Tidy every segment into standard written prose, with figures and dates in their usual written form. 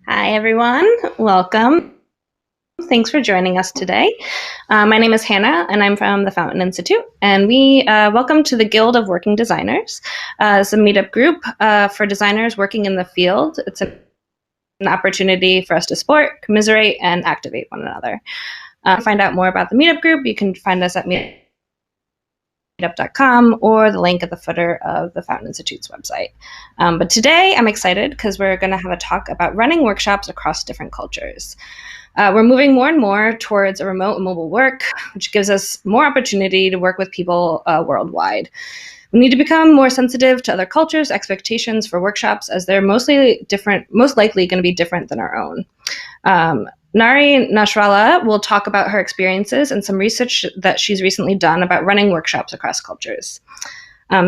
Hi, everyone. Welcome. Thanks for joining us today. My name is Hannah, and I'm from the Fountain Institute. And we welcome to the Guild of Working Designers. It's a meetup group for designers working in the field. It's an opportunity for us to support, commiserate, and activate one another. To find out more about the meetup group, you can find us at meetup.com or the link at the footer of the Fountain Institute's website. But today I'm excited because we're going to have a talk about running workshops across different cultures. We're moving more and more towards a remote and mobile work, which gives us more opportunity to work with people worldwide. We need to become more sensitive to other cultures' expectations for workshops, as they're most likely going to be different than our own. Nairi Nasrallah will talk about her experiences and some research that she's recently done about running workshops across cultures.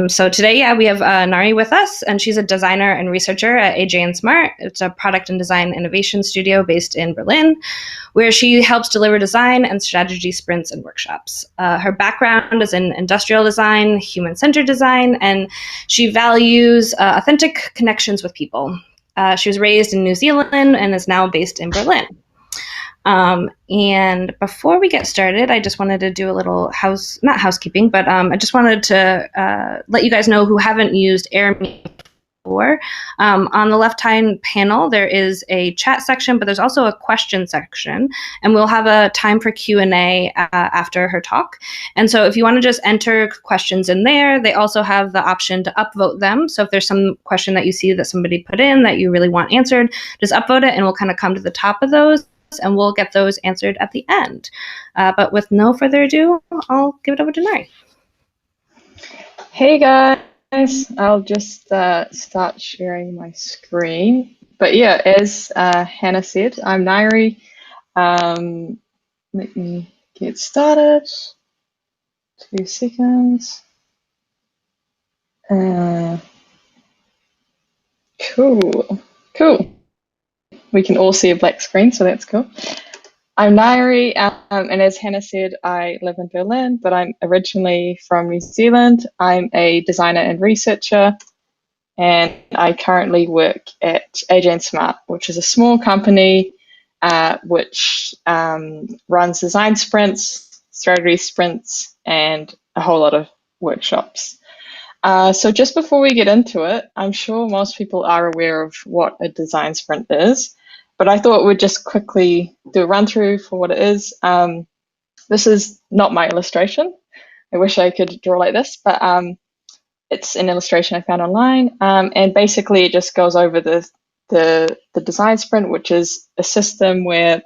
So today, we have Nairi with us, and she's a designer and researcher at AJ&Smart. It's a product and design innovation studio based in Berlin, where she helps deliver design and strategy sprints and workshops. Her background is in industrial design, human-centered design, and she values authentic connections with people. She was raised in New Zealand and is now based in Berlin. And before we get started, I just wanted to do a little not housekeeping, but I just wanted to let you guys know who haven't used AirMe before. On the left-hand panel, there is a chat section, but there's also a question section, and we'll have a time for Q&A after her talk. And so if you want to just enter questions in there, they also have the option to upvote them. So if there's some question that you see that somebody put in that you really want answered, just upvote it, and we'll kind of come to the top of those, and we'll get those answered at the end. But with no further ado, I'll give it over to Nairi. Hey guys, I'll just start sharing my screen. But yeah, as Hannah said, I'm Nairi. Let me get started. 2 seconds. Cool. We can all see a black screen, so that's cool. I'm Nairi, and as Hannah said, I live in Berlin, but I'm originally from New Zealand. I'm a designer and researcher, and I currently work at AJ&Smart, which is a small company which runs design sprints, strategy sprints, and a whole lot of workshops. So just before we get into it, I'm sure most people are aware of what a design sprint is, but I thought we'd just quickly do a run through for what it is. This is not my illustration. I wish I could draw like this, but it's an illustration I found online, and basically it just goes over the design sprint, which is a system where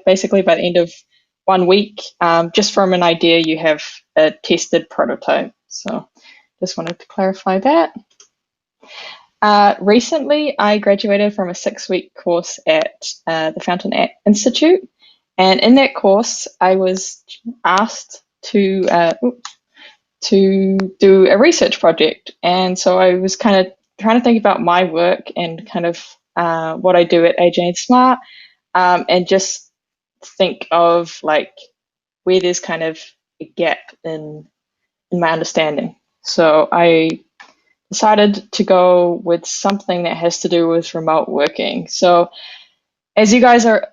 basically by the end of 1 week, just from an idea, you have a tested prototype. So just wanted to clarify that. Recently, I graduated from a 6-week course at the Fountain Institute, and in that course, I was asked to do a research project. And so I was kind of trying to think about my work and kind of what I do at AJ&Smart, and just think of like where there's kind of a gap in my understanding. So I decided to go with something that has to do with remote working. So as you guys are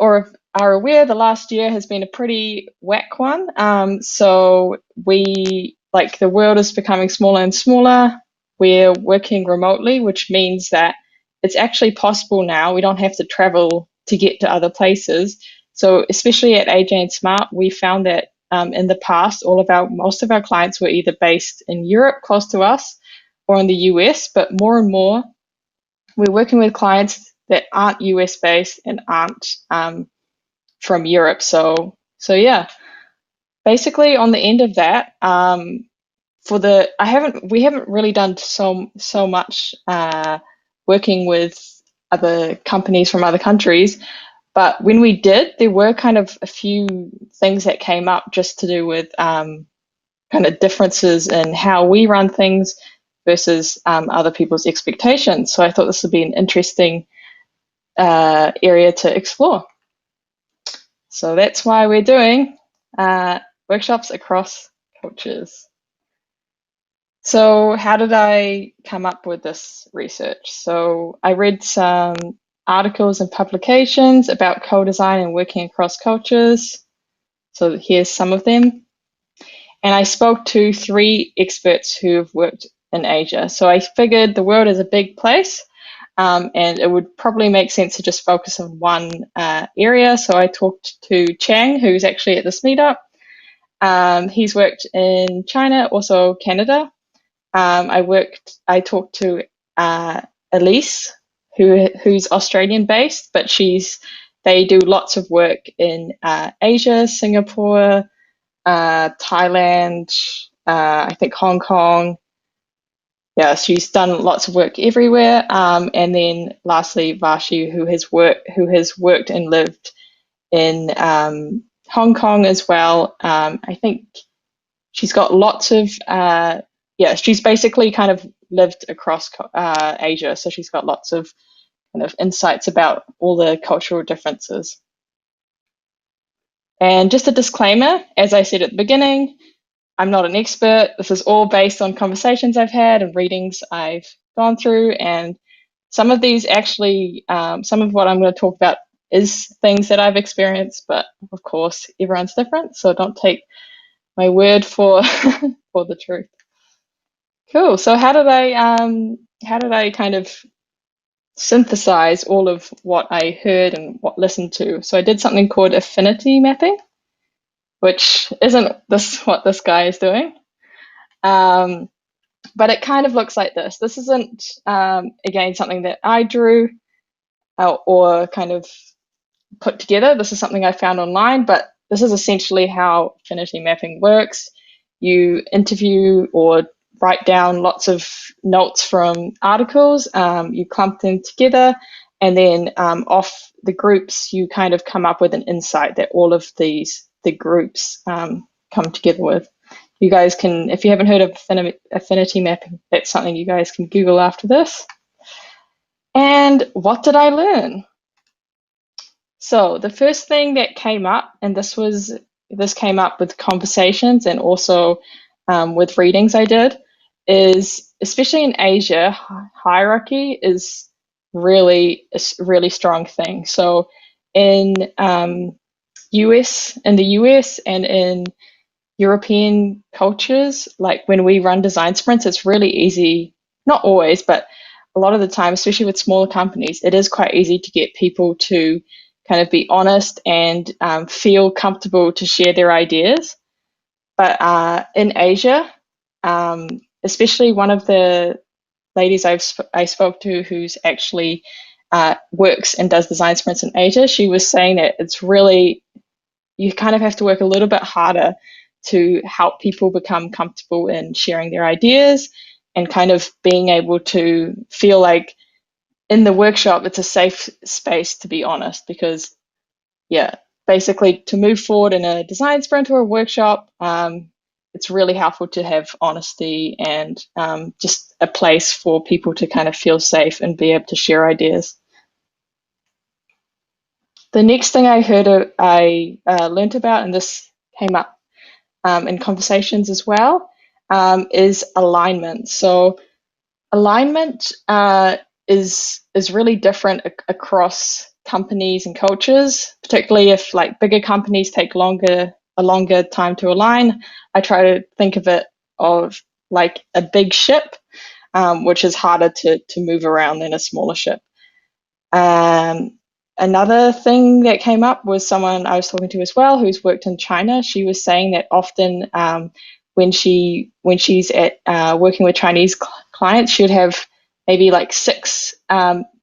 aware, the last year has been a pretty whack one. So the world is becoming smaller and smaller. We're working remotely, which means that it's actually possible now. We don't have to travel to get to other places. So especially at AJ&Smart, we found that in the past, most of our clients were either based in Europe, close to us, or in the US, but more and more, we're working with clients that aren't US based and aren't from Europe. So yeah, basically on the end of that, we haven't really done so much working with other companies from other countries, but when we did, there were kind of a few things that came up just to do with kind of differences in how we run things versus other people's expectations. So I thought this would be an interesting area to explore. So that's why we're doing workshops across cultures. So how did I come up with this research? So I read some articles and publications about co-design and working across cultures. So here's some of them. And I spoke to 3 experts who have worked in Asia. So I figured the world is a big place, and it would probably make sense to just focus on one area. So I talked to Chang, who's actually at this meetup. He's worked in China, also Canada. I talked to Elise, who's Australian based, but they do lots of work in Asia, Singapore, Thailand, I think Hong Kong. Yeah, she's done lots of work everywhere. And then lastly, Vashi, who has worked and lived in Hong Kong as well. I think she's got lots of she's basically kind of lived across Asia, so she's got lots of kind of insights about all the cultural differences. And just a disclaimer, as I said at the beginning, I'm not an expert. This is all based on conversations I've had and readings I've gone through. And some of these actually, some of what I'm going to talk about is things that I've experienced, but of course, everyone's different. So don't take my word for for the truth. Cool. So how did I kind of synthesize all of what I heard and what listened to? So I did something called affinity mapping, which isn't what this guy is doing. But it kind of looks like this. This isn't, again, something that I drew or kind of put together. This is something I found online, but this is essentially how affinity mapping works. You interview or write down lots of notes from articles, you clump them together, and then off the groups, you kind of come up with an insight that all of the groups come together with. You guys can, if you haven't heard of affinity mapping, that's something you guys can Google after this. And what did I learn? So the first thing that came up, and this came up with conversations and also with readings I did, is especially in Asia, hierarchy is really a really strong thing. So in the US and in European cultures, like when we run design sprints, it's really easy, not always, but a lot of the time, especially with smaller companies, it is quite easy to get people to kind of be honest and feel comfortable to share their ideas. But in Asia, especially one of the ladies I spoke to who's actually works and does design sprints in Asia, she was saying that it's really, you kind of have to work a little bit harder to help people become comfortable in sharing their ideas and kind of being able to feel like in the workshop it's a safe space to be honest, because basically to move forward in a design sprint or a workshop, it's really helpful to have honesty and just a place for people to kind of feel safe and be able to share ideas. The next thing I learned about, and this came up in conversations as well, is alignment. So alignment is really different across companies and cultures, particularly if like bigger companies take a longer time to align. I try to think of it of like a big ship, which is harder to move around than a smaller ship. Another thing that came up was someone I was talking to as well who's worked in China. She was saying that often when she's at working with Chinese clients, she'd have maybe like 6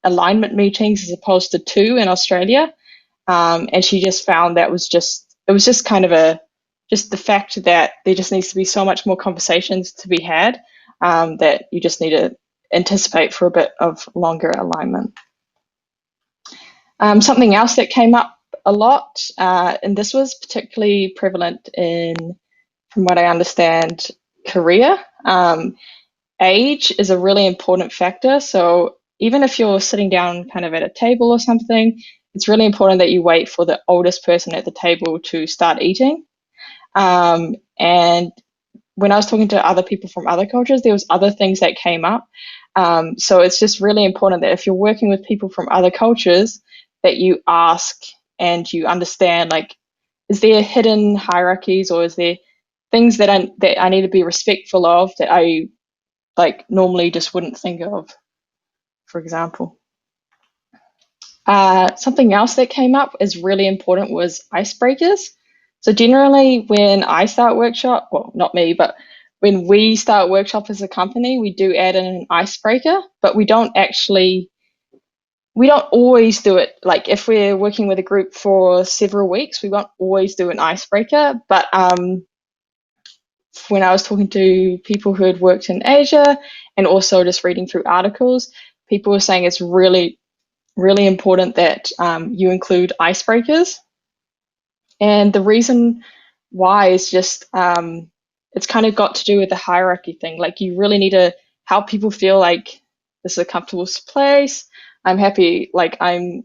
alignment meetings as opposed to 2 in Australia, and she just found it was just kind of just the fact that there just needs to be so much more conversations to be had, that you just need to anticipate for a bit of longer alignment. Something else that came up a lot, and this was particularly prevalent from what I understand, Korea. Age is a really important factor. So even if you're sitting down kind of at a table or something, it's really important that you wait for the oldest person at the table to start eating. And when I was talking to other people from other cultures, there was other things that came up. So it's just really important that if you're working with people from other cultures, that you ask and you understand, like, is there hidden hierarchies, or is there things that I need to be respectful of that I like normally just wouldn't think of, for example. Something else that came up is really important was icebreakers. So generally when I start workshop, well, not me, but when we start workshop as a company, we do add in an icebreaker, but we don't always do it. Like if we're working with a group for several weeks, we won't always do an icebreaker. But when I was talking to people who had worked in Asia and also just reading through articles, people were saying it's really, really important that you include icebreakers. And the reason why is just it's kind of got to do with the hierarchy thing. Like you really need to help people feel like this is a comfortable place. I'm happy, like I'm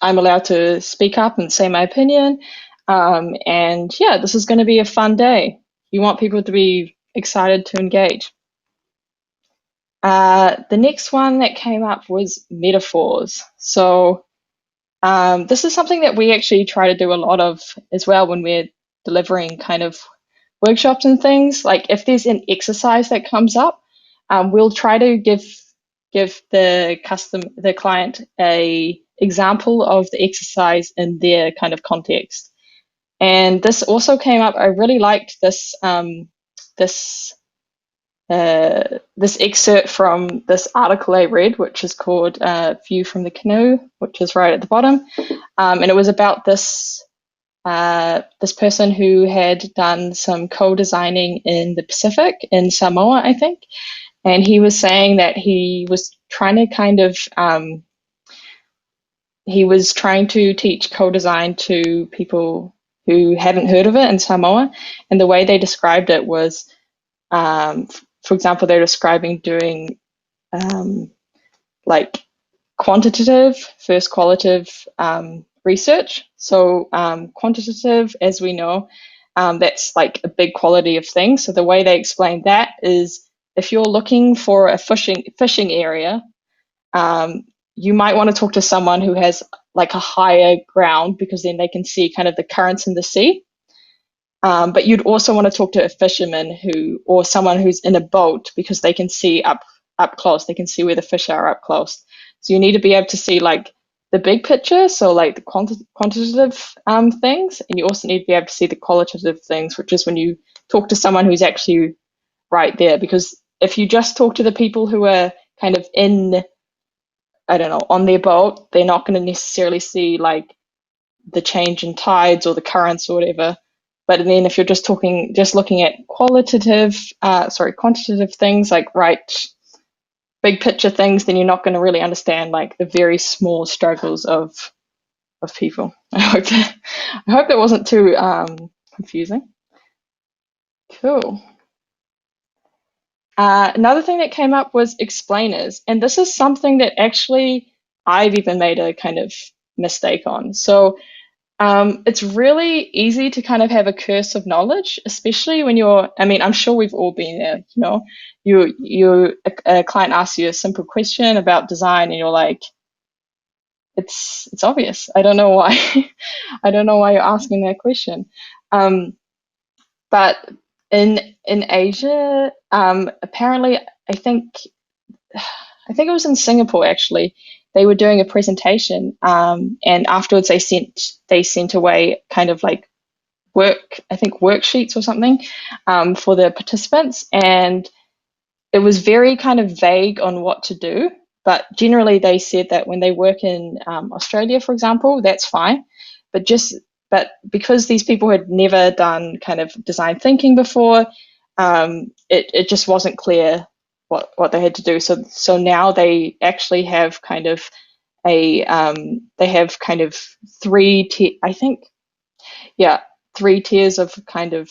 allowed to speak up and say my opinion. And yeah, this is going to be a fun day. You want people to be excited to engage. The next one that came up was metaphors. So this is something that we actually try to do a lot of as well when we're delivering kind of workshops and things. Like if there's an exercise that comes up, we'll try to give the client a example of the exercise in their kind of context. And this also came up. I really liked this this excerpt from this article I read, which is called "View from the Canoe," which is right at the bottom, and it was about this person who had done some co-designing in the Pacific in Samoa, I think, and he was saying that he was trying to teach co-design to people who hadn't heard of it in Samoa, and the way they described it was, for example, they're describing doing like quantitative versus qualitative research. So quantitative, as we know, that's like a big quality of things. So the way they explain that is if you're looking for a fishing area, you might want to talk to someone who has like a higher ground because then they can see kind of the currents in the sea. But you'd also want to talk to a fisherman or someone who's in a boat because they can see up close. They can see where the fish are up close. So you need to be able to see like the big picture, so like the quantitative things, and you also need to be able to see the qualitative things, which is when you talk to someone who's actually right there. Because if you just talk to the people who are kind of in, I don't know, on their boat, they're not going to necessarily see like the change in tides or the currents or whatever. But then if you're just looking at quantitative things like big picture things, then you're not going to really understand like the very small struggles of people. I hope that wasn't too confusing. Cool. Another thing that came up was explainers, and this is something that actually I've even made a kind of mistake on. So it's really easy to kind of have a curse of knowledge, especially when I mean, I'm sure we've all been there, you know, a client asks you a simple question about design and you're like, it's obvious. I don't know why, I don't know why you're asking that question. But in Asia, apparently, I think it was in Singapore actually. They were doing a presentation, and afterwards they sent away kind of like worksheets or something for the participants, and it was very kind of vague on what to do. But generally, they said that when they work in Australia, for example, that's fine. But because these people had never done kind of design thinking before, it just wasn't clear what they had to do. So now they actually have kind of they have kind of I think, yeah, three tiers of kind of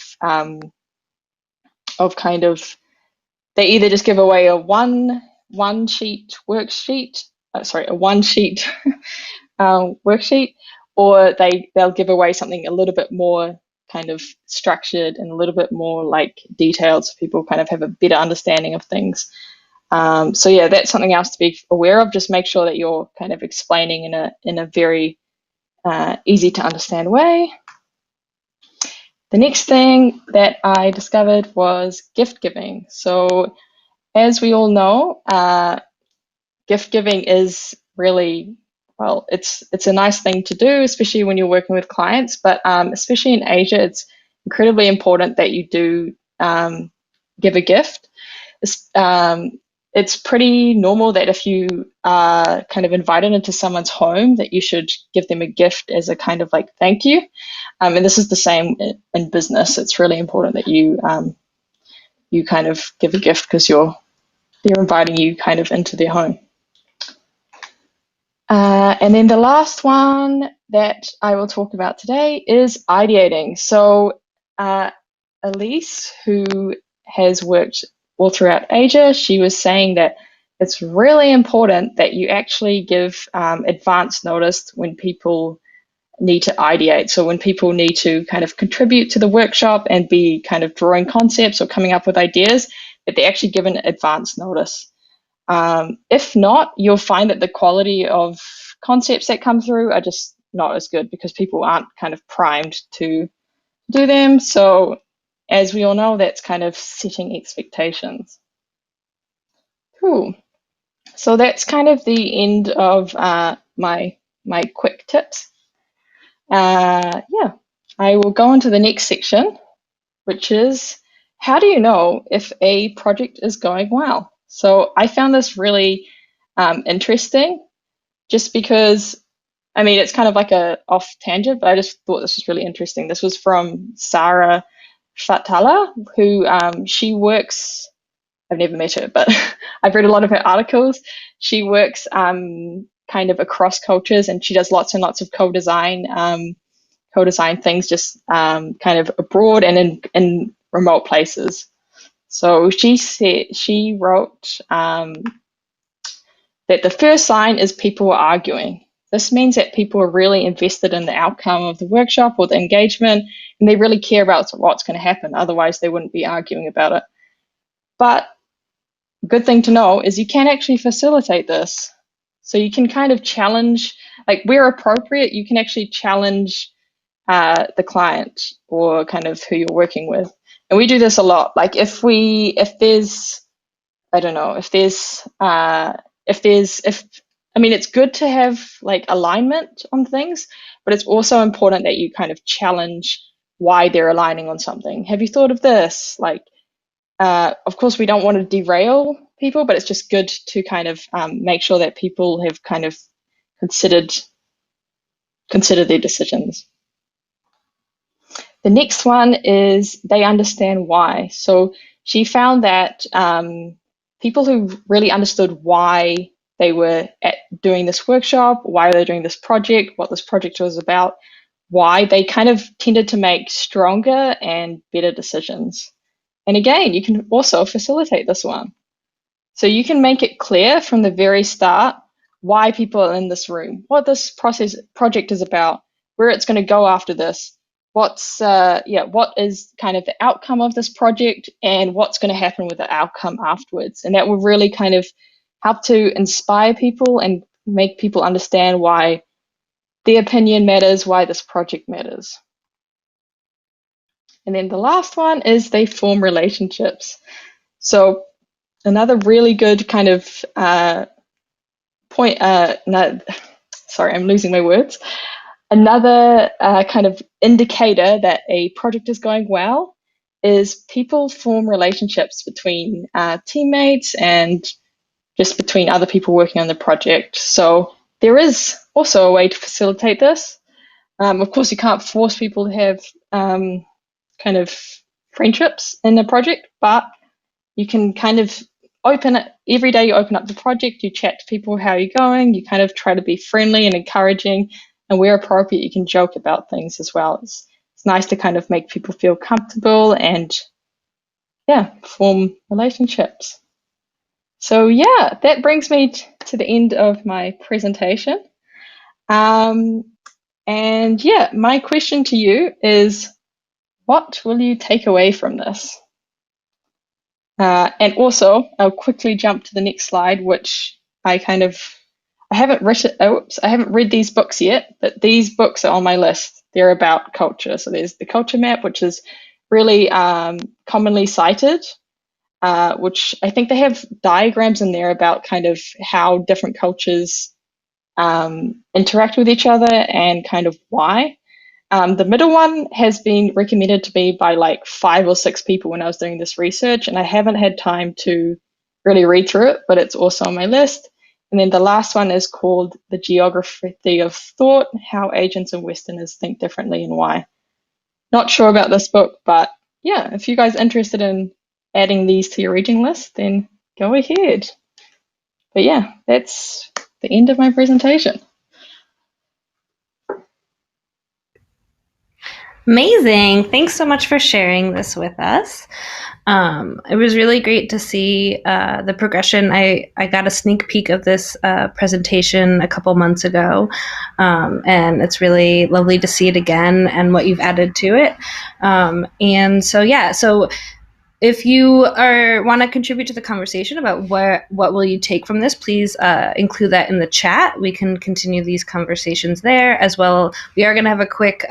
they either just give away a one sheet worksheet, a one sheet worksheet, or they'll give away something a little bit more kind of structured and a little bit more like detailed, so people kind of have a better understanding of things. So yeah, that's something else to be aware of. Just make sure that you're kind of explaining in a very easy to understand way. The next thing that I discovered was gift giving. So as we all know, gift giving is really, well, it's a nice thing to do, especially when you're working with clients. But especially in Asia, it's incredibly important that you do give a gift. It's pretty normal that if you are kind of invited into someone's home, that you should give them a gift as a kind of like thank you. And this is the same in business. It's really important that you kind of give a gift because they're inviting you kind of into their home. And then the last one that I will talk about today is ideating. So Elise, who has worked all throughout Asia, she was saying that it's really important that you actually give advance notice when people need to ideate. So when people need to kind of contribute to the workshop and be kind of drawing concepts or coming up with ideas, that they're actually given advance notice. If not, you'll find that the quality of concepts that come through are just not as good because people aren't kind of primed to do them. So as we all know, that's kind of setting expectations. Cool. So that's kind of the end of my quick tips. Yeah, I will go on to the next section, which is how do you know if a project is going well? So I found this really interesting just because, I mean, it's kind of like a off tangent, but I just thought this was really interesting. This was from Sarah Fattal, who she works, I've never met her, but I've read a lot of her articles. She works kind of across cultures and she does lots and lots of co-design things just kind of abroad and in remote places. So she wrote that the first sign is people are arguing. This means that people are really invested in the outcome of the workshop or the engagement, and they really care about what's going to happen. Otherwise, they wouldn't be arguing about it. But good thing to know is you can actually facilitate this. So you can kind of challenge, like where appropriate, you can actually challenge the client or kind of who you're working with. And we do this a lot. Like if there's, I don't know, if I mean, it's good to have like alignment on things, but it's also important that you kind of challenge why they're aligning on something. Have you thought of this? Like, of course, we don't want to derail people, but it's just good to kind of make sure that people have kind of considered their decisions. The next one is they understand why. So she found that people who really understood why they were doing this workshop, why they're doing this project, what this project was about, why they kind of tended to make stronger and better decisions. And again, you can also facilitate this one. So you can make it clear from the very start why people are in this room, what this project is about, where it's going to go after this, what is kind of the outcome of this project, and what's going to happen with the outcome afterwards. And that will really kind of help to inspire people and make people understand why their opinion matters, why this project matters. And then the last one is they form relationships. So another really good kind of point, no, sorry, I'm losing my words. Another kind of indicator that a project is going well is people form relationships between teammates and just between other people working on the project. So there is also a way to facilitate this. Of course, you can't force people to have kind of friendships in the project, but you can kind of open it every day. You open up the project, you chat to people, how are you going? You kind of try to be friendly and encouraging, and where appropriate, you can joke about things as well. It's nice to kind of make people feel comfortable and yeah, form relationships. So yeah, that brings me to the end of my presentation. Um, and yeah, my question to you is, what will you take away from this? And also, I'll quickly jump to the next slide, which I haven't I haven't read these books yet, but these books are on my list. They're about culture. So there's the culture map, which is really commonly cited, which I think they have diagrams in there about kind of how different cultures interact with each other and kind of why. The middle one has been recommended to me by like 5 or 6 people when I was doing this research, and I haven't had time to really read through it, but it's also on my list. And then the last one is called The Geography of Thought, How Asians and Westerners Think Differently and Why. Not sure about this book, but yeah, if you guys are interested in adding these to your reading list, then go ahead. But yeah, that's the end of my presentation. Amazing. Thanks so much for sharing this with us. It was really great to see the progression. I got a sneak peek of this presentation a couple months ago, and it's really lovely to see it again and what you've added to it. And so, yeah, so if you want to contribute to the conversation about what will you take from this, please include that in the chat. We can continue these conversations there as well. We are going to have a quick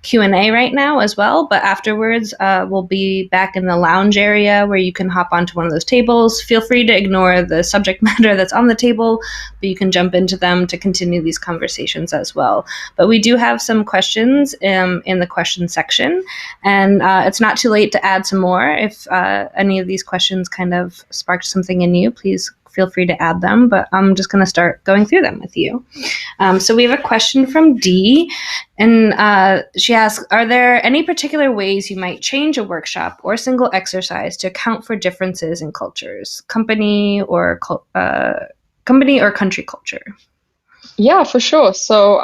Q&A right now as well, but afterwards we'll be back in the lounge area where you can hop onto one of those tables. Feel free to ignore the subject matter that's on the table, but you can jump into them to continue these conversations as well. But we do have some questions in the question section, and it's not too late to add some more. If any of these questions kind of sparked something in you, please feel free to add them, but I'm just going to start going through them with you. So we have a question from Dee, and she asks, are there any particular ways you might change a workshop or single exercise to account for differences in cultures, company or country culture? Yeah, for sure. So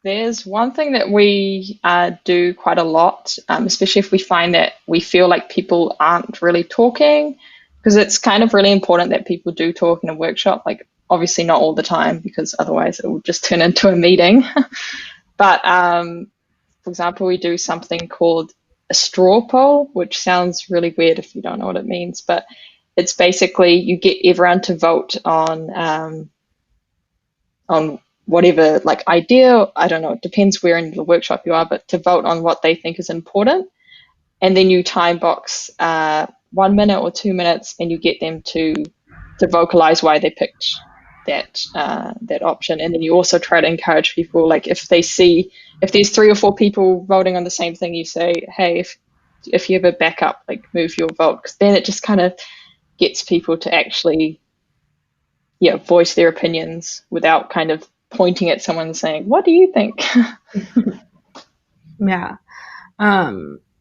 there's one thing that we do quite a lot, especially if we find that we feel like people aren't really talking, because it's kind of really important that people do talk in a workshop. Like, obviously not all the time, because otherwise it will just turn into a meeting. But for example, we do something called a straw poll, which sounds really weird if you don't know what it means, but it's basically you get everyone to vote on whatever like idea. I don't know, it depends where in the workshop you are, but to vote on what they think is important. And then you time box 1 minute or 2 minutes, and you get them to vocalize why they picked that option. And then you also try to encourage people, like if there's 3 or 4 people voting on the same thing, you say, hey, if you have a backup, like move your vote, because then it just kind of gets people to actually voice their opinions without kind of pointing at someone and saying, what do you think? Yeah.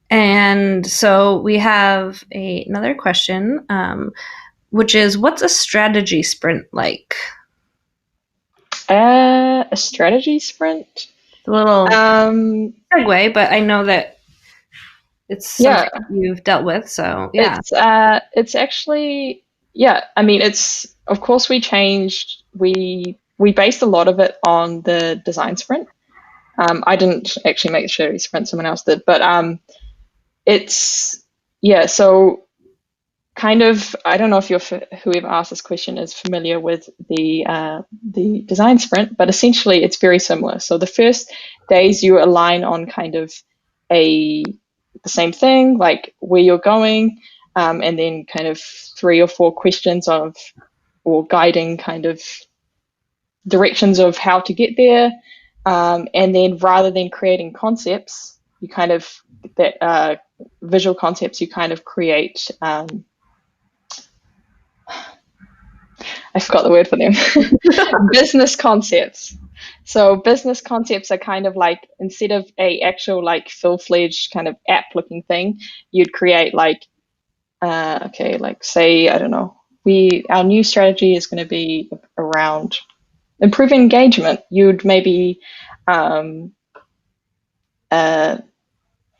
And so we have another question, which is, what's a strategy sprint like? A strategy sprint? It's a little segue, but I know that it's something you've dealt with, so yeah. It's actually, I mean, it's, of course we changed, we based a lot of it on the design sprint. I didn't actually make the strategy sprint, someone else did, but so kind of, I don't know if whoever asked this question is familiar with the design sprint, but essentially it's very similar. So the first days you align on kind of the same thing, like where you're going, and then kind of 3 or 4 questions or guiding kind of directions of how to get there. And then rather than creating concepts, you kind of, visual concepts, you kind of create, I forgot the word for them, business concepts. So business concepts are kind of like, instead of a actual like full-fledged kind of app looking thing, you'd create like, like say, I don't know, our new strategy is going to be around improving engagement. You'd maybe,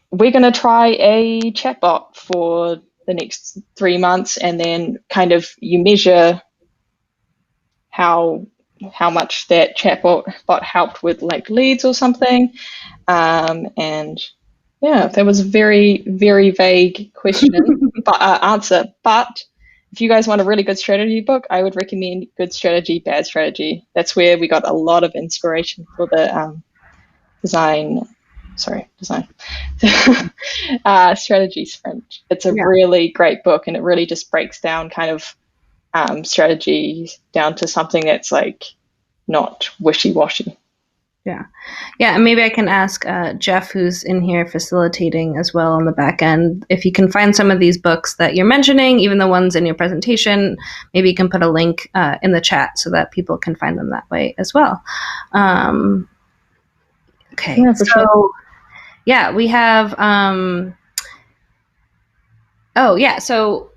we're going to try a chatbot for the next 3 months, and then kind of you measure how much that chatbot helped with like leads or something, and Yeah, that was a very, very vague question, but answer. But if you guys want a really good strategy book, I would recommend Good Strategy, Bad Strategy. That's where we got a lot of inspiration for the design, sorry, design, strategy sprint. It's a Yeah. really great book, and it really just breaks down kind of strategy down to something that's like not wishy-washy. Yeah. Yeah. And maybe I can ask Jeff, who's in here facilitating as well on the back end, if he can find some of these books that you're mentioning, even the ones in your presentation. Maybe you can put a link in the chat so that people can find them that way as well. Um, okay. Yeah, for sure. So, yeah, we have. Oh, yeah. So,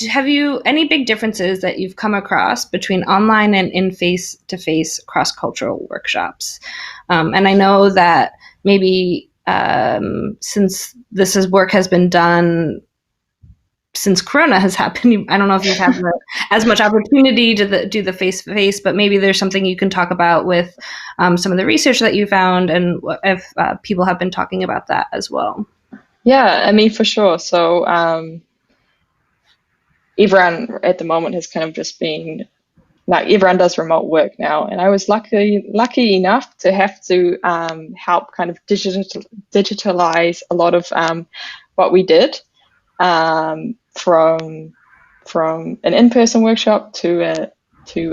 have you any big differences that you've come across between online and in face to face cross cultural workshops? And I know that maybe since work has been done since Corona has happened, I don't know if you've had as much opportunity to do the face to face, but maybe there's something you can talk about with some of the research that you found, and if people have been talking about that as well. Yeah, I mean, for sure. So, everyone at the moment has kind of just been like everyone does remote work now, and I was lucky enough to have to help kind of digitalize a lot of what we did from an in-person workshop to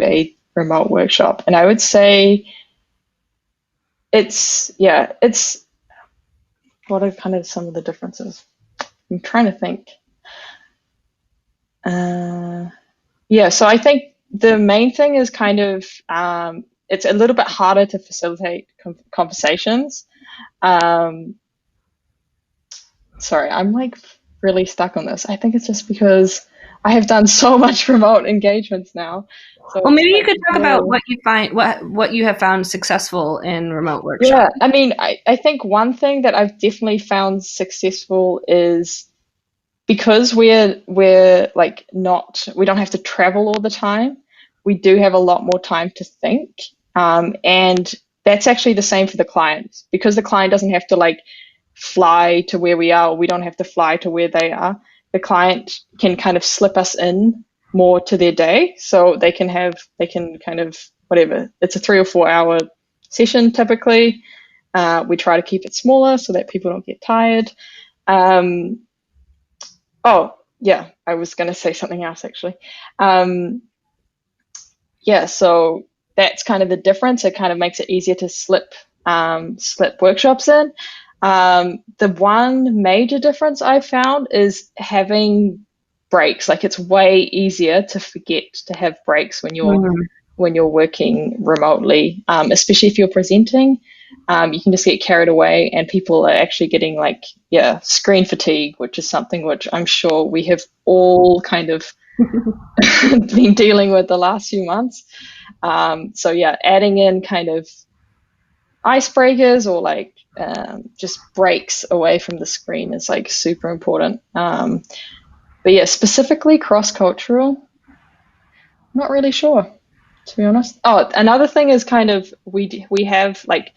a remote workshop. And I would say it's what are kind of some of the differences? I'm trying to think. Uh, Yeah, so I think the main thing is kind of it's a little bit harder to facilitate conversations. Um, sorry, I'm like really stuck on this. I think it's just because I have done so much remote engagements now. So Well, it's maybe you like could talk about really, what you find, what you have found successful in remote workshops. yeah. I mean, I think one thing that I've definitely found successful is because we're like not we don't have to travel all the time. We do have a lot more time to think, and that's actually the same for the client because the client doesn't have to like fly to where we are. Or we don't have to fly to where they are. The client can kind of slip us in more to their day, so they can kind of whatever. It's a 3 or 4 hour session typically. We try to keep it smaller so that people don't get tired. Um, Oh, yeah, I was going to say something else actually. Um, yeah, so that's kind of the difference. It kind of makes it easier to slip workshops in. The one major difference I found is having breaks. Like it's way easier to forget to have breaks Mm. when you're working remotely, especially if you're presenting. You can just get carried away, and people are actually getting like, yeah, screen fatigue, which is something which I'm sure we have all kind of been dealing with the last few months. So, yeah, adding in kind of icebreakers or like just breaks away from the screen is like super important. But yeah, specifically cross cultural, I'm not really sure, to be honest. Oh, another thing is kind of we have like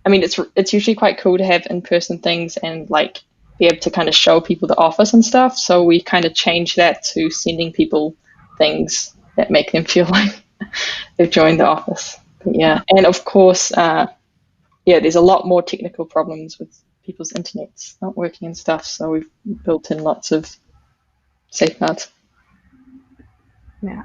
I mean, it's usually quite cool to have in-person things and like be able to kind of show people the office and stuff. So we kind of change that to sending people things that make them feel like they've joined the office. But yeah, and of course, yeah, there's a lot more technical problems with people's internets not working and stuff. So we've built in lots of safeguards. Yeah.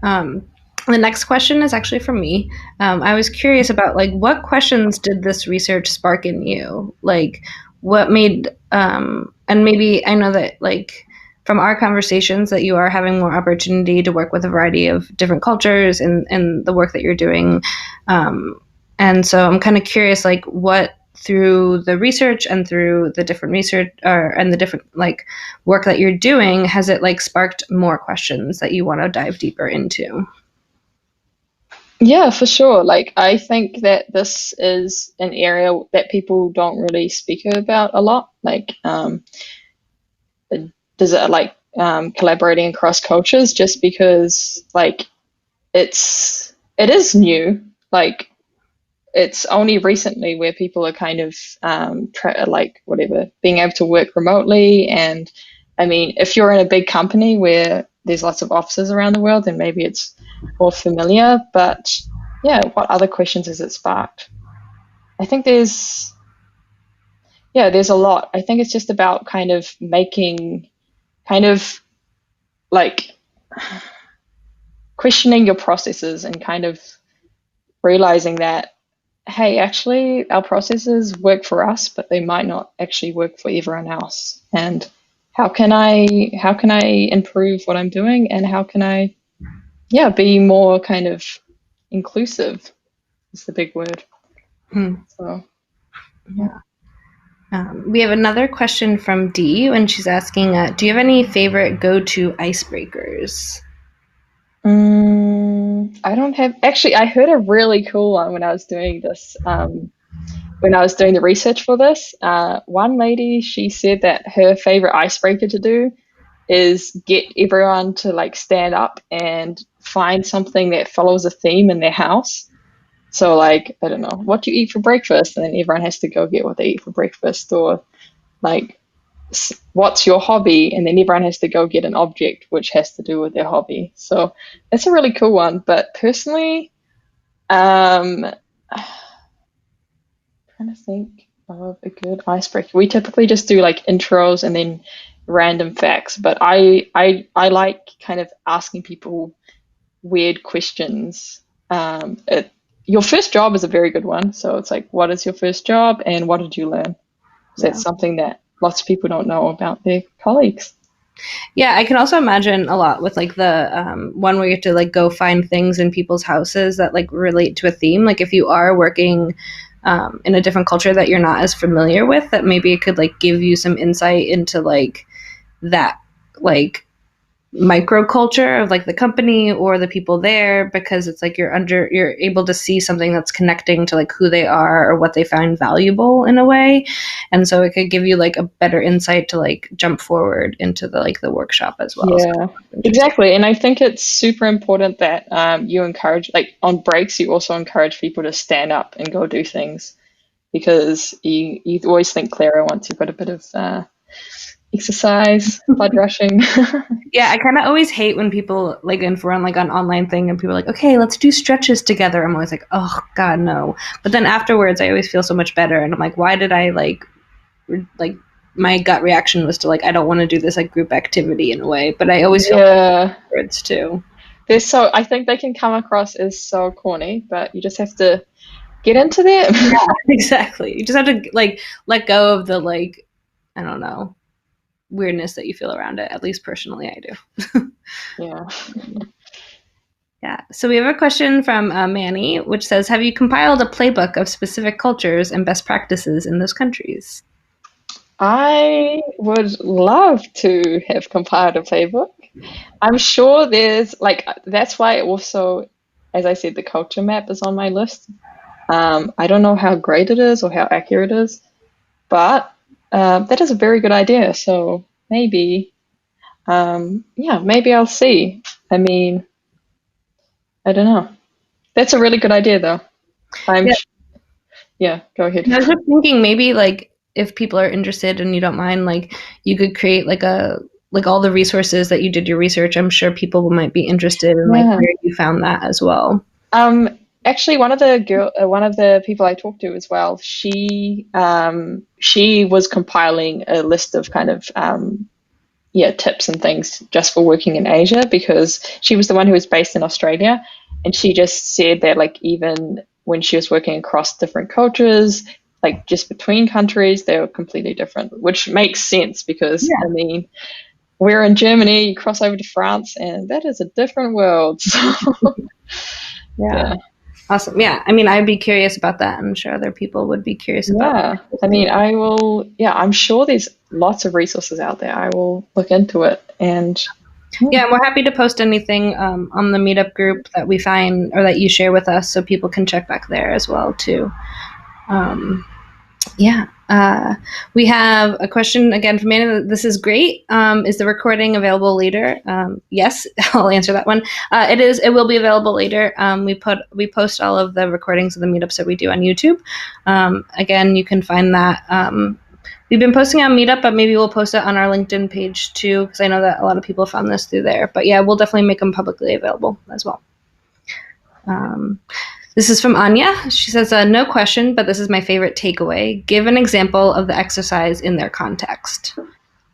Um, the next question is actually from me. I was curious about like what questions did this research spark in you? Like what made and maybe I know that like from our conversations that you are having more opportunity to work with a variety of different cultures in the work that you're doing. And so I'm kind of curious like what through the research and through the different research and the different like work that you're doing, has it like sparked more questions that you want to dive deeper into? Yeah, for sure. Like, I think that this is an area that people don't really speak about a lot. Like, does it like collaborating across cultures just because like it is new. Like it's only recently where people are kind of being able to work remotely. And I mean, if you're in a big company where there's lots of offices around the world, then maybe it's more familiar. But yeah, what other questions has it sparked? I think there's a lot. I think it's just about kind of making, kind of like questioning your processes and kind of realizing that, hey, actually, our processes work for us, but they might not actually work for everyone else. And how can I improve what I'm doing, and how can I, be more kind of inclusive is the big word. So, yeah. Yeah. We have another question from Dee, and she's asking, do you have any favorite go-to icebreakers? I don't have, actually, I heard a really cool one when I was doing this, when I was doing the research for this. One lady, she said that her favorite icebreaker to do is get everyone to like stand up and find something that follows a theme in their house. So like, I don't know, what do you eat for breakfast? And then everyone has to go get what they eat for breakfast. Or like, what's your hobby? And then everyone has to go get an object which has to do with their hobby. So it's a really cool one. But personally, I'm trying to think of a good icebreaker. We typically just do like intros and then random facts. But I like kind of asking people weird questions. Your first job is a very good one. So it's like, what is your first job and what did you learn? So Yeah. it's something that lots of people don't know about their colleagues. Yeah, I can also imagine a lot with like the one where you have to like go find things in people's houses that like relate to a theme. Like if you are working in a different culture that you're not as familiar with, that maybe it could like give you some insight into like that like microculture of like the company or the people there, because it's like you're able to see something that's connecting to like who they are or what they find valuable in a way, and so it could give you like a better insight to like jump forward into the like the workshop as well. So Yeah, exactly. And I think it's super important that you encourage, like on breaks, you also encourage people to stand up and go do things, because you always think clearer once you've got a bit of exercise, blood rushing. Yeah, I kind of always hate when people like if we're on like an online thing and people are like, okay, let's do stretches together. I'm always like, oh God, no. But then afterwards, I always feel so much better, and I'm like, why did I like my gut reaction was to like I don't want to do this like group activity in a way, but I always feel Yeah, afterwards too. I think they can come across as so corny, but you just have to get into them. Yeah, exactly. You just have to like let go of the like I don't know weirdness that you feel around it. At least personally, I do. Yeah. Yeah. So we have a question from Manny, which says, "Have you compiled a playbook of specific cultures and best practices in those countries?" I would love to have compiled a playbook. I'm sure there's like, that's why also, as I said, the culture map is on my list. I don't know how great it is or how accurate it is, but that is a very good idea. So maybe, maybe I'll see. I mean, I don't know. That's a really good idea, though. I'm, Yeah. yeah, go ahead. I was just thinking maybe like if people are interested and you don't mind, like you could create like a like all the resources that you did your research. I'm sure people might be interested in like Yeah. where you found that as well. Actually, one of the people I talked to as well, she was compiling a list of kind of tips and things just for working in Asia, because she was the one who was based in Australia, and she just said that like even when she was working across different cultures, like just between countries, they were completely different, which makes sense because I Yeah. mean we're in Germany, you cross over to France, and that is a different world. So Yeah. yeah. Awesome. Yeah. I mean, I'd be curious about that. I'm sure other people would be curious about Yeah, those I mean, things. I will. Yeah, I'm sure there's lots of resources out there. I will look into it. And yeah, Yeah, and we're happy to post anything on the meetup group that we find or that you share with us, so people can check back there as well too. Um, Yeah. We have a question again from Anna. This is great. Is the recording available later? Yes, I'll answer that one. It is. It will be available later. We post all of the recordings of the meetups that we do on YouTube. Again, you can find that. We've been posting on Meetup, but maybe we'll post it on our LinkedIn page too, because I know that a lot of people found this through there. But yeah, we'll definitely make them publicly available as well. This is from Anya. She says, no question, but this is my favorite takeaway. Give an example of the exercise in their context.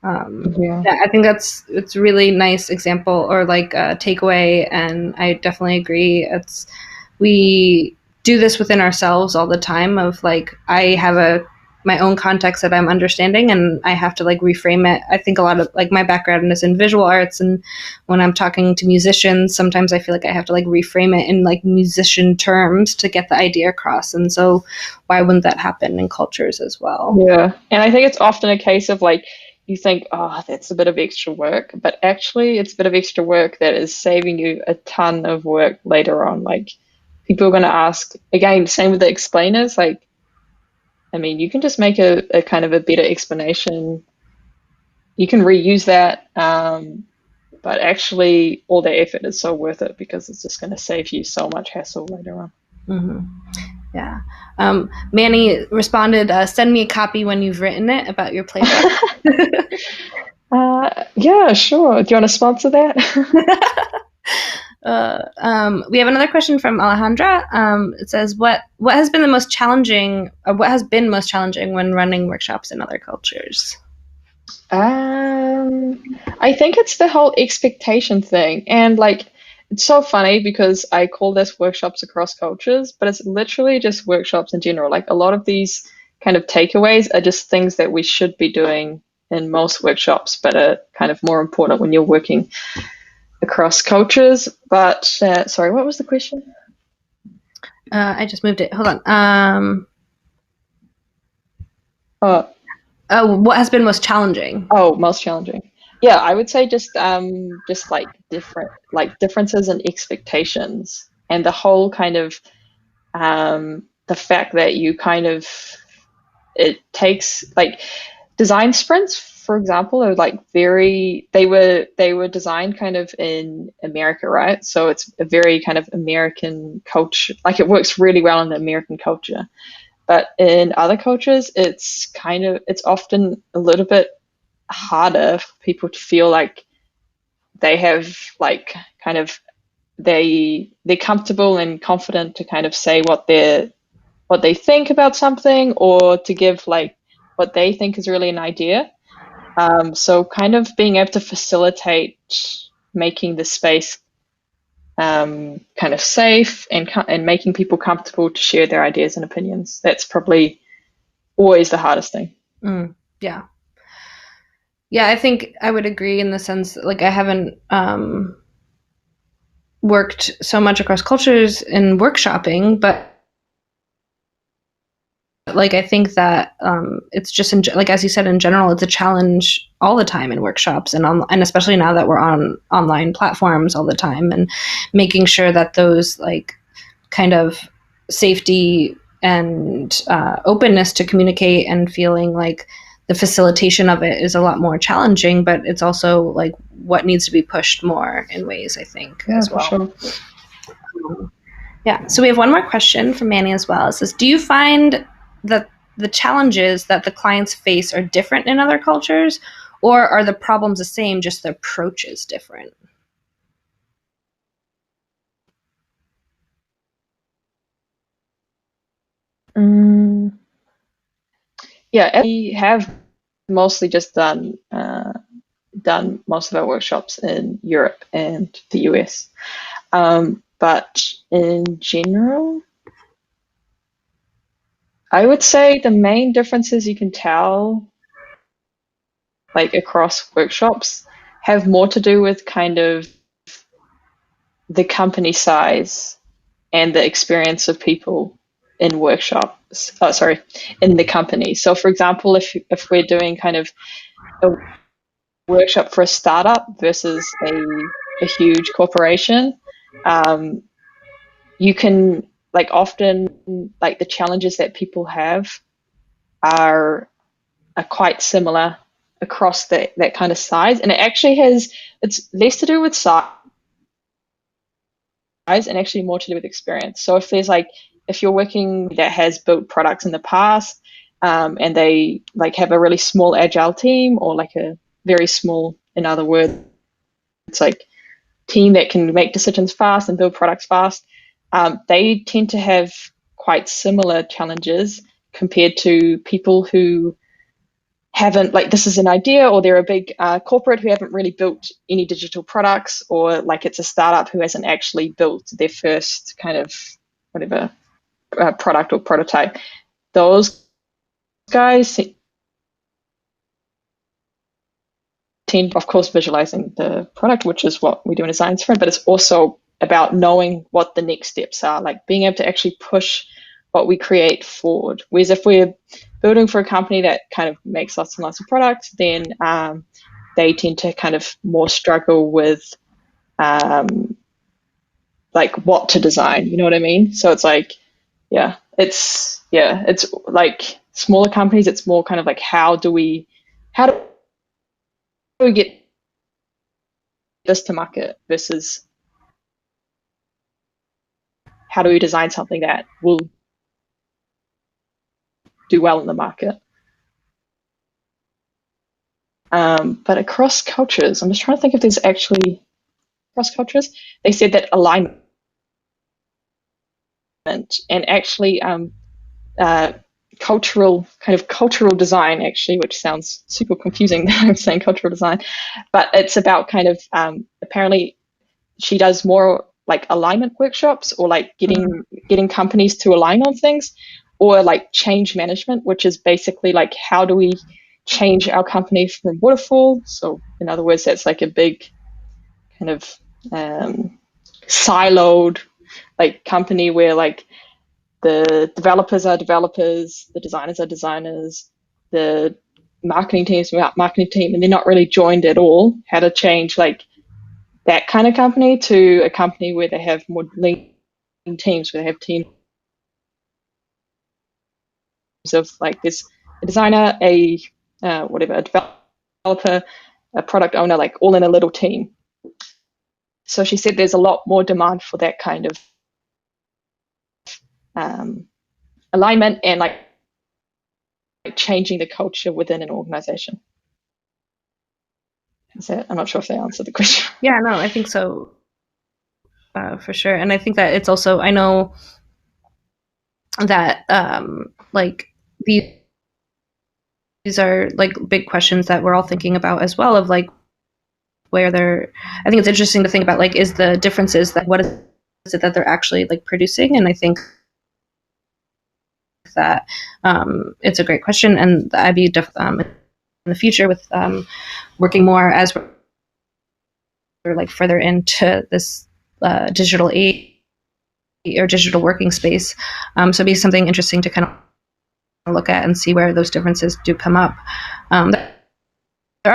Yeah, I think it's a really nice example or like a takeaway, and I definitely agree. We do this within ourselves all the time of like I have my own context that I'm understanding and I have to like reframe it. I think a lot of like my background is in visual arts, and when I'm talking to musicians, sometimes I feel like I have to like reframe it in like musician terms to get the idea across. And so why wouldn't that happen in cultures as well? Yeah. And I think it's often a case of like you think, oh, that's a bit of extra work, but actually it's a bit of extra work that is saving you a ton of work later on. Like people are going to ask again, same with the explainers, like I mean, you can just make a kind of a better explanation. You can reuse that, but actually, all the effort is so worth it because it's just going to save you so much hassle later on. Mm-hmm. Yeah. Manny responded, send me a copy when you've written it about your playbook. Yeah, sure. Do you want to sponsor that? We have another question from Alejandra. It says, what has been the most challenging, or what has been most challenging when running workshops in other cultures? I think it's the whole expectation thing. And like, it's so funny because I call this workshops across cultures, but it's literally just workshops in general. Like, a lot of these kind of takeaways are just things that we should be doing in most workshops, but are kind of more important when you're working across cultures. But sorry, what was the question? I just moved it. Hold on. What has been most challenging? Oh, most challenging. Yeah, I would say just like differences in expectations and the whole kind of the fact that you kind of it takes like design sprints, for example, are like they were designed kind of in America, right? So it's a very kind of American culture. Like it works really well in the American culture. But in other cultures, it's often a little bit harder for people to feel like they have like kind of they're comfortable and confident to kind of say what they think about something or to give like what they think is really an idea. So kind of being able to facilitate making the space kind of safe and making people comfortable to share their ideas and opinions. That's probably always the hardest thing. Yeah. Yeah, I think I would agree in the sense that, like, I haven't worked so much across cultures in workshopping, but like I think that it's just like as you said, in general, it's a challenge all the time in workshops and especially now that we're on online platforms all the time, and making sure that those like kind of safety and openness to communicate and feeling like the facilitation of it is a lot more challenging, but it's also like what needs to be pushed more in ways, I think, as well. For sure. Yeah. So we have one more question from Manny as well. It says, do you find that the challenges that the clients face are different in other cultures, or are the problems the same, just the approach is different? Yeah, we have mostly just done most of our workshops in Europe and the US. But in general, I would say the main differences you can tell, like across workshops, have more to do with kind of the company size and the experience of people in workshops. Oh, sorry, in the company. So, for example, if we're doing kind of a workshop for a startup versus a huge corporation, you can like often like the challenges that people have are quite similar across that kind of size. And it actually it's less to do with size and actually more to do with experience. So if you're working that has built products in the past, and they like have a really small agile team, or like a very small, in other words, it's like team that can make decisions fast and build products fast, they tend to have quite similar challenges compared to people who haven't, like, this is an idea, or they're a big corporate who haven't really built any digital products, or like it's a startup who hasn't actually built their first kind of whatever product or prototype. Those guys tend, of course, visualizing the product, which is what we do in a science sprint, but it's also about knowing what the next steps are, like being able to actually push what we create forward. Whereas if we're building for a company that kind of makes lots and lots of products, then they tend to kind of more struggle with like what to design. You know what I mean? So it's like, it's like smaller companies. It's more kind of like how do we get this to market versus how do we design something that will do well in the market. But across cultures, I'm just trying to think if there's actually across cultures. They said that alignment and actually cultural design, actually, which sounds super confusing that I'm saying cultural design, but it's about kind of apparently she does more like alignment workshops, or like getting companies to align on things, or like change management, which is basically like how do we change our company from waterfall. So in other words, that's like a big kind of siloed like company where like the developers are developers, the designers are designers, the marketing teams marketing team, and they're not really joined at all. How to change like that kind of company to a company where they have more lean teams, where they have teams of like this a designer, a a developer, a product owner, like all in a little team. So she said there's a lot more demand for that kind of alignment and like changing the culture within an organization. I'm not sure if they answered the question. Yeah, no, I think so, for sure. And I think that it's also, I know that like these are like big questions that we're all thinking about as well, of like where they're, I think it's interesting to think about like, is the differences, that what is it that they're actually like producing? And I think that it's a great question, and I'd be in the future with working more as we're like further into this digital age or digital working space. So it'd be something interesting to kind of look at and see where those differences do come up.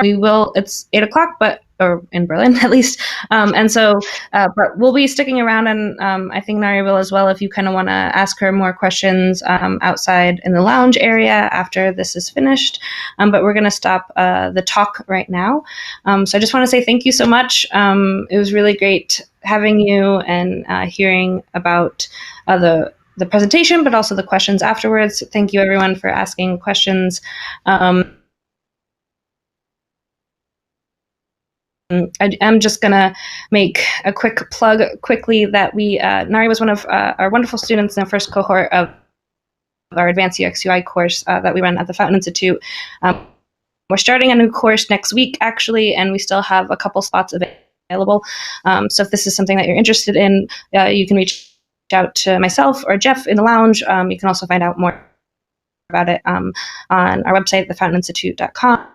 We will, it's 8 o'clock, or in Berlin at least. And so, but we'll be sticking around, and I think Nairi will as well, if you kind of want to ask her more questions outside in the lounge area after this is finished. But we're going to stop the talk right now. So I just want to say thank you so much. It was really great having you and hearing about the presentation, but also the questions afterwards. Thank you everyone for asking questions. I'm just going to make a quick plug quickly that Nairi was one of our wonderful students in the first cohort of our Advanced UX UI course that we run at the Fountain Institute. We're starting a new course next week, actually, and we still have a couple spots available. So if this is something that you're interested in, you can reach out to myself or Jeff in the lounge. You can also find out more about it on our website, thefountaininstitute.com.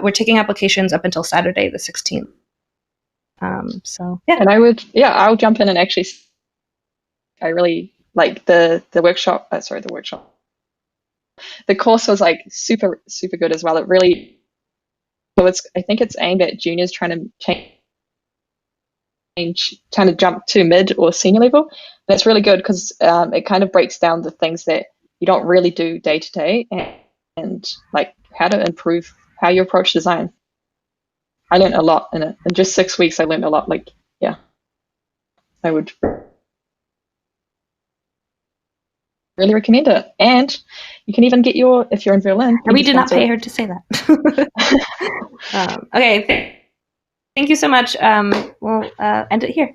We're taking applications up until Saturday, the 16th. So yeah. And I'll jump in and actually, I really like the workshop. The workshop. The course was like super, super good as well. It really, I think it's aimed at juniors trying to trying to jump to mid or senior level. That's really good because it kind of breaks down the things that you don't really do day to day, and like how to improve how you approach design. I learned a lot in it. In just 6 weeks, I learned a lot. Like, yeah, I would really recommend it. And you can even get if you're in Berlin. And we did not pay her to say that. Okay, thank you so much. We'll end it here.